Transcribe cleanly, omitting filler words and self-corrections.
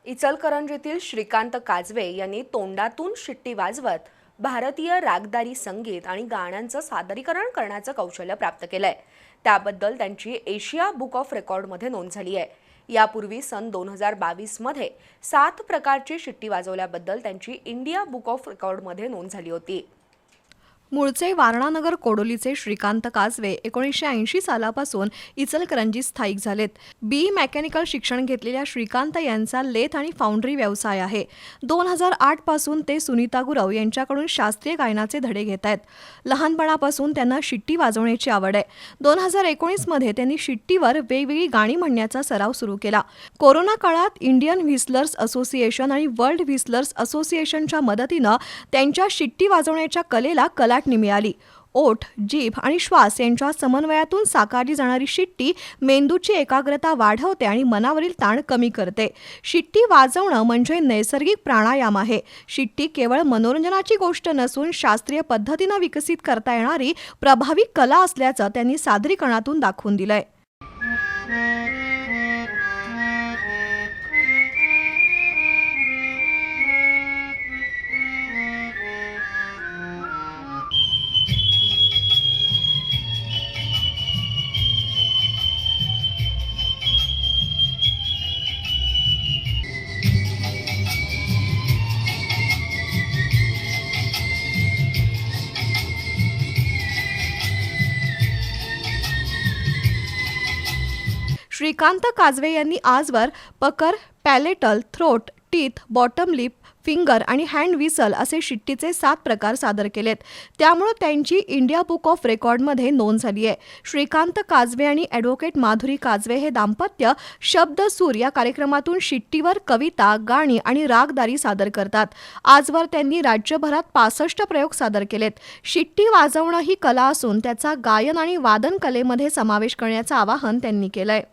इचलकरंजीतील श्रीकांत काजवे यांनी तोंडातून शिट्टी वाजवत भारतीय रागदारी संगीत आणि गाण्यांचं सादरीकरण करण्याचं कौशल्य प्राप्त केलंय। त्याबद्दल त्यांची एशिया बुक ऑफ रेकॉर्डमध्ये नोंद झाली आहे। यापूर्वी सन 2022 मध्ये 7 प्रकारची शिट्टी वाजवल्याबद्दल त्यांची इंडिया बुक ऑफ रेकॉर्डमध्ये नोंद झाली होती। मूळचे वारणानगर कोडोलीचे श्रीकांत काजवे 1980 सालापासून इचलकरंजीत स्थायिक झालेत। बी मेकॅनिकल शिक्षण घेतलेल्या श्रीकांत यांचा लेथ आणि फाउंड्री व्यवसाय आहे। 2008 पासून ते सुनीता गुरव यांच्याकडून शास्त्रीय गायनाचे धडे घेत आहेत। लहानपणापासून त्यांना शिट्टी वाजवण्याची आवड आहे। 2019 मध्ये त्यांनी शिट्टीवर वेगवेगळी गाणी म्हणण्याचा सराव सुरू केला। कोरोना काळात इंडियन व्हिसलर्स असोसिएशन आणि वर्ल्ड व्हिसलर्स असोसिएशनच्या मदतीनं त्यांच्या शिट्टी वाजवण्याच्या कलेला कलाटणी मिळाली। ओठ, जीभ आणि श्वास यांच्या समन्वयातून साकारली जाणारी शिट्टी मेंदूची एकाग्रता वाढवते आणि मनावरील ताण कमी करते। शिट्टी वाजवणं म्हणजे नैसर्गिक प्राणायाम आहे। शिट्टी केवळ मनोरंजनाची गोष्ट नसून शास्त्रीय पद्धतीनं विकसित करता येणारी प्रभावी कला असल्याचं त्यांनी सादरीकरणातून दाखवून दिलंय। श्रीकांत काजवे यांनी आजवर pucker, palatal, throat, teeth, bottom lip, finger आणि हँड व्हिसल असे शिट्टीचे 7 प्रकार सादर केलेत। त्यामुळे त्यांची इंडिया बुक ऑफ रेकॉर्डमध्ये नोंद झाली आहे। श्रीकांत काजवे आणि ॲडव्होकेट माधुरी काजवे हे दाम्पत्य शब्द सूर या कार्यक्रमातून शिट्टीवर कविता, गाणी आणि रागदारी सादर करतात। आजवर त्यांनी राज्यभरात 65 प्रयोग सादर केलेत। शिट्टी वाजवणं ही कला असून त्याचा गायन आणि वादन कलेमध्ये समावेश करण्याचं आवाहन त्यांनी केलंय।